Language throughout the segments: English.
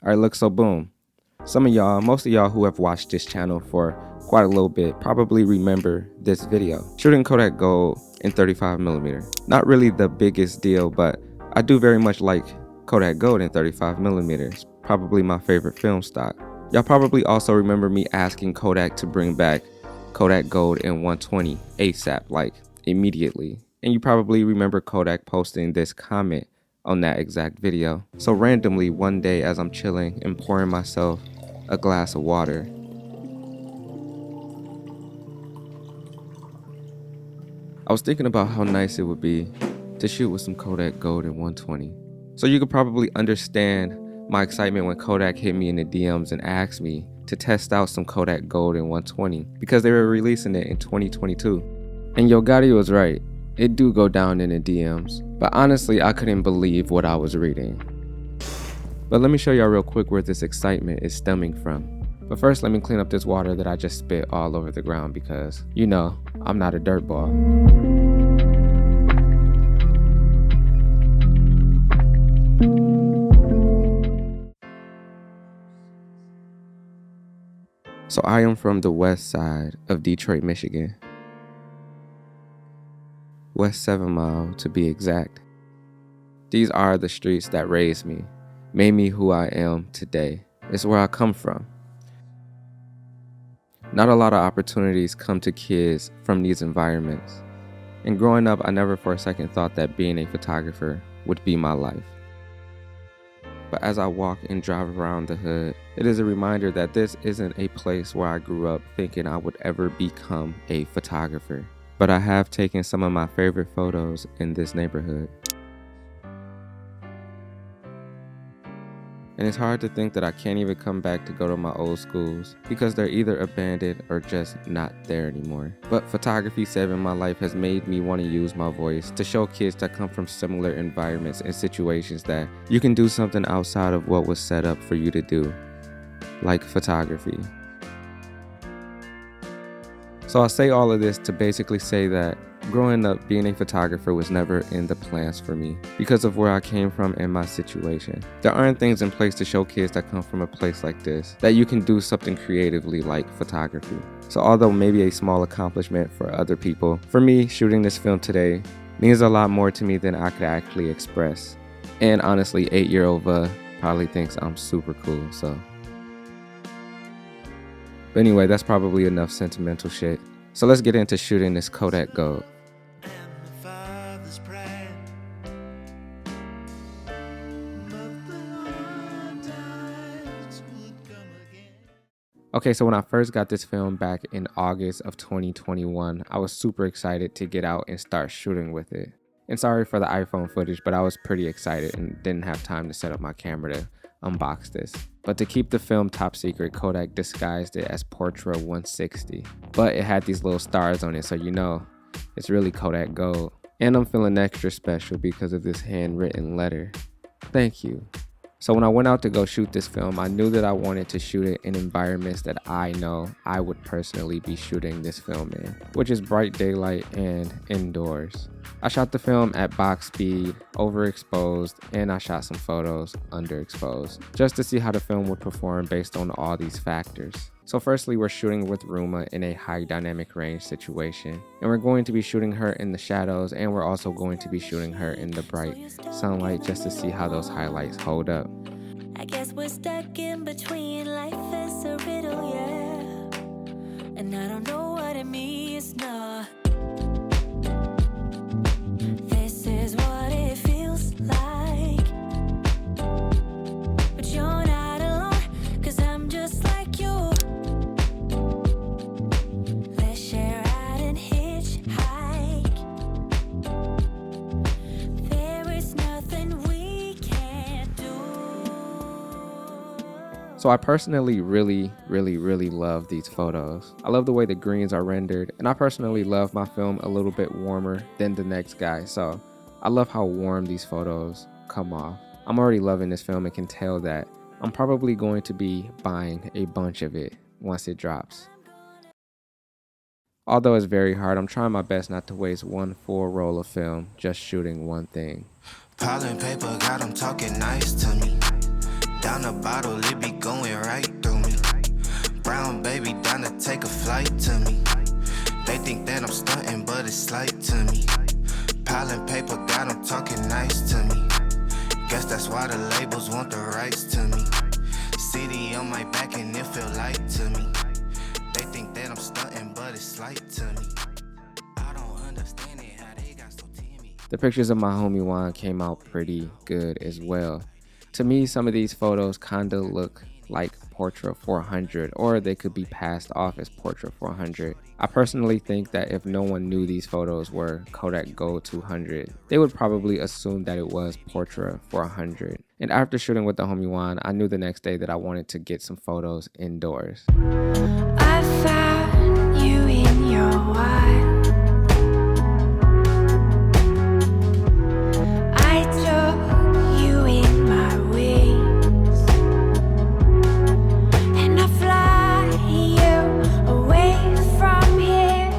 Alright, look, so boom. Most of y'all who have watched this channel for quite a little bit probably remember this video. Shooting Kodak Gold in 35mm. Not really the biggest deal, but I do very much like Kodak Gold in 35mm. Probably my favorite film stock. Y'all probably also remember me asking Kodak to bring back Kodak Gold in 120 ASAP, like immediately. And you probably remember Kodak posting this comment on that exact video. So randomly one day as I'm chilling and pouring myself a glass of water, I was thinking about how nice it would be to shoot with some Kodak Gold in 120. So you could probably understand my excitement when Kodak hit me in the DMs and asked me to test out some Kodak Gold in 120 because they were releasing it in 2022. And Yo Gotti was right. It do go down in the DMs, but honestly I couldn't believe what I was reading. But let me show y'all real quick where this excitement is stemming from. But first let me clean up this water that I just spit all over the ground because, you know, I'm not a dirtball. So I am from the west side of Detroit, Michigan. West 7 Mile to be exact. These are the streets that raised me, made me who I am today. It's where I come from. Not a lot of opportunities come to kids from these environments. And growing up, I never for a second thought that being a photographer would be my life. But as I walk and drive around the hood, it is a reminder that this isn't a place where I grew up thinking I would ever become a photographer. But I have taken some of my favorite photos in this neighborhood. And it's hard to think that I can't even come back to go to my old schools because they're either abandoned or just not there anymore. But photography saving my life has made me want to use my voice to show kids that come from similar environments and situations that you can do something outside of what was set up for you to do, like photography. So I say all of this to basically say that growing up, being a photographer was never in the plans for me because of where I came from and my situation. There aren't things in place to show kids that come from a place like this that you can do something creatively like photography. So although maybe a small accomplishment for other people, for me, shooting this film today means a lot more to me than I could actually express. And honestly, 8-year-old Vuh probably thinks I'm super cool, so. But anyway, that's probably enough sentimental shit. So let's get into shooting this Kodak Gold. Okay, so when I first got this film back in August of 2021, I was super excited to get out and start shooting with it. And sorry for the iPhone footage, but I was pretty excited and didn't have time to set up my camera to unbox this. But to keep the film top secret, Kodak disguised it as Portra 160. But it had these little stars on it, so you know it's really Kodak Gold. And I'm feeling extra special because of this handwritten letter. Thank you. So when I went out to go shoot this film, I knew that I wanted to shoot it in environments that I know I would personally be shooting this film in, which is bright daylight and indoors. I shot the film at box speed, overexposed, and I shot some photos underexposed, just to see how the film would perform based on all these factors. So firstly, we're shooting with Ruma in a high dynamic range situation, and we're going to be shooting her in the shadows, and we're also going to be shooting her in the bright sunlight just to see how those highlights hold up. I guess we're stuck in between, life is a riddle, yeah, and I don't know what it means, no. This is what it feels like, but you're not alone, 'cause I'm just like you. Let's share out and hitchhike. There is nothing we can't do. So I personally really love these photos. I love the way the greens are rendered, and I personally love my film a little bit warmer than the next guy, so I love how warm these photos come off. I'm already loving this film and can tell that I'm probably going to be buying a bunch of it once it drops. Although it's very hard, I'm trying my best not to waste one full roll of film just shooting one thing. Pile and paper got them talking nice to me. down the bottle, it be going right through me. Brown baby down to take a flight to me. They think that I'm stunting, but it's slight to me. Piling paper, got them talking nice to me. Guess that's why the labels want the rights to me. CD on my back and it feel light to me. They think that I'm stunting, but it's slight to me. I don't understand it, how they got so timid. The pictures of my homie Juan came out pretty good as well. To me, some of these photos kinda look like Portra 400, or they could be passed off as Portra 400. I personally think that if no one knew these photos were Kodak Gold 200, they would probably assume that it was Portra 400. And after shooting with the homie Juan, I knew the next day that I wanted to get some photos indoors. I found you in your wild. I took you in my wings, and I fly you away from here.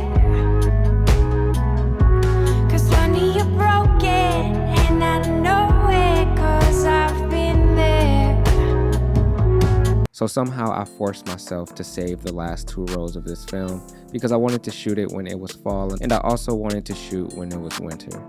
'Cause honey, you're broken, and I know it 'cause I've been there. So somehow I forced myself to save the last 2 rolls of this film because I wanted to shoot it when it was fall, and I also wanted to shoot when it was winter.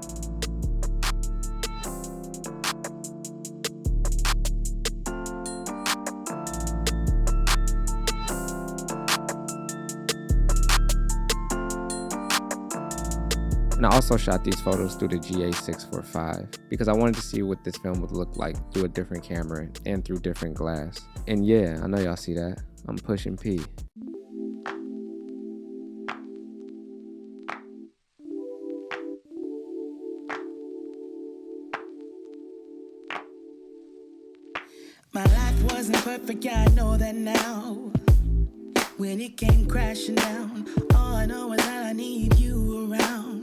And I also shot these photos through the GA645 because I wanted to see what this film would look like through a different camera and through different glass. And yeah, I know y'all see that. I'm pushing P. My life wasn't perfect, yeah, I know that now. When it came crashing down, all I know is that I need you around.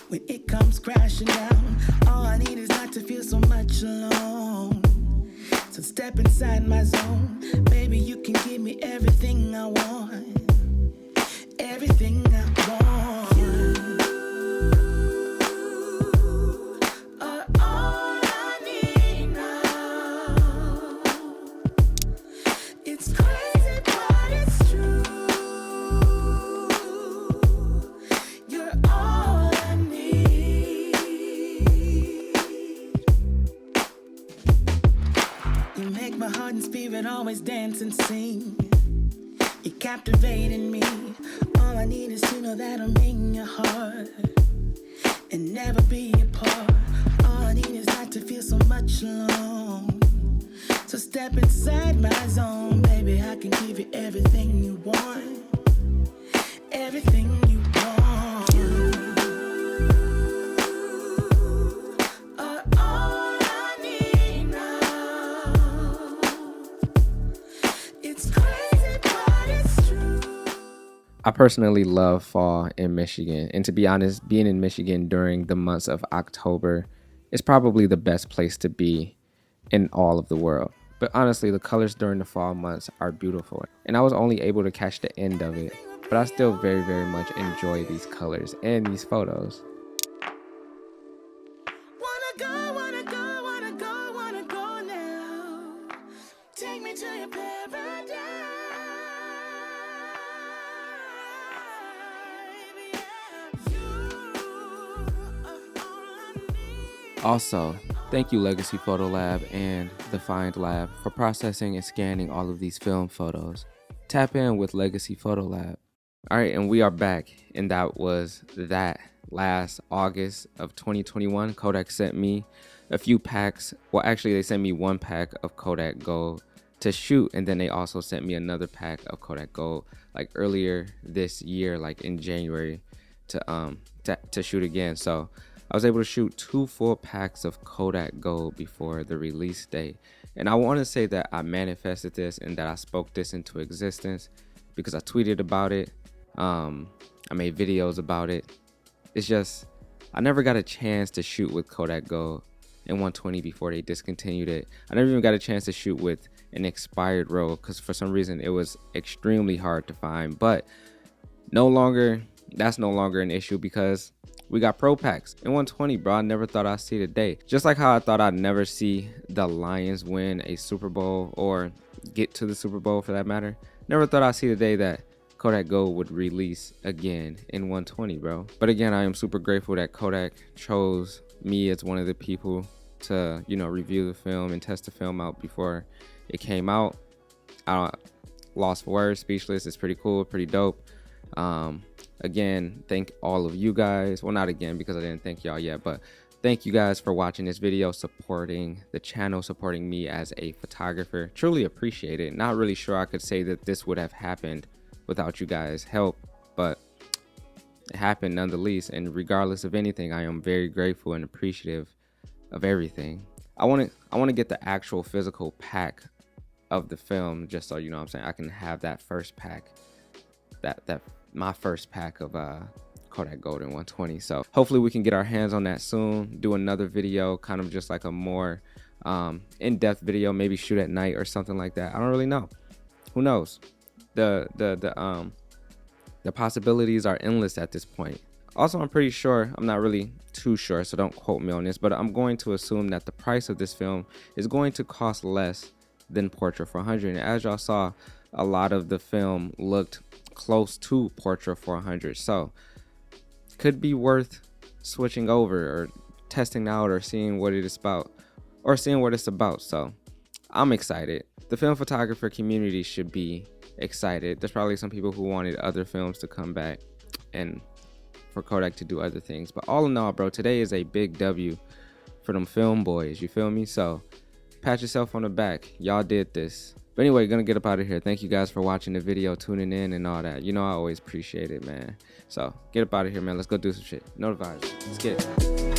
When it comes crashing down, all I need is not to feel so much alone. So step inside my zone, baby, you can give me everything I want. Everything I want. Are all I need now. It's crazy, but it's true. You're all I need. You make my heart and spirit always dance and sing. You're captivating me. All I need is to know that I'm in your heart and never be apart. All I need is not to feel so much alone. So step inside my zone, baby, I can give you everything you want. Everything you want. Are all I need now. It's crazy, but it's true. I personally love fall in Michigan, and to be honest, being in Michigan during the months of October is probably the best place to be in all of the world. But honestly, the colors during the fall months are beautiful, and I was only able to catch the end of it, but I still very, very much enjoy these colors and these photos. Wanna go, wanna go, wanna go, wanna go now. Take me to your paradise. Yeah. You are all I need. Also, thank you Legacy Photo Lab and the Find Lab for processing and scanning all of these film photos. Tap in with Legacy Photo Lab. All right, and we are back, and that was that. Last August of 2021, Kodak sent me a few packs. Well, actually, they sent me 1 pack of Kodak Gold to shoot, and then they also sent me another pack of Kodak Gold like earlier this year, like in January, to shoot again. So I was able to shoot 2 full packs of Kodak Gold before the release date. And I want to say that I manifested this and that I spoke this into existence because I tweeted about it. I made videos about it. It's just, I never got a chance to shoot with Kodak Gold in 120 before they discontinued it. I never even got a chance to shoot with an expired roll because for some reason it was extremely hard to find. But that's no longer an issue because We got Pro Packs in 120, bro. I never thought I'd see the day. Just like how I thought I'd never see the Lions win a Super Bowl or get to the Super Bowl for that matter. Never thought I'd see the day that Kodak Gold would release again in 120, bro. But again, I am super grateful that Kodak chose me as one of the people to, you know, review the film and test the film out before it came out. I lost for words, speechless. It's pretty cool, pretty dope. Again, thank all of you guys. Well, not again because I didn't thank y'all yet, but thank you guys for watching this video, supporting the channel, supporting me as a photographer. Truly appreciate it. Not really sure I could say that this would have happened without you guys' help, but it happened nonetheless. And regardless of anything, I am very grateful and appreciative of everything. I want to get the actual physical pack of the film, just so you know what I'm saying, I can have that first pack, that my first pack of Kodak Gold in 120. So hopefully we can get our hands on that soon, do another video, kind of just like a more in-depth video, maybe shoot at night or something like that. I don't really know, who knows. The possibilities are endless at this point. Also, I'm pretty sure, I'm not really too sure, so don't quote me on this, but I'm going to assume that the price of this film is going to cost less than Portrait for 100. And as y'all saw, a lot of the film looked close to Portrait for 100, so could be worth switching over or testing out or seeing what it is about or seeing what it's about. So I'm excited. The film photographer community should be excited. There's probably some people who wanted other films to come back and for Kodak to do other things, but all in all, bro, today is a big W for them film boys, you feel me? So pat yourself on the back, y'all did this. But anyway, gonna get up out of here. Thank you guys for watching the video, tuning in and all that. You know I always appreciate it, man. So get up out of here, man. Let's go do some shit. No vibes. Let's get it.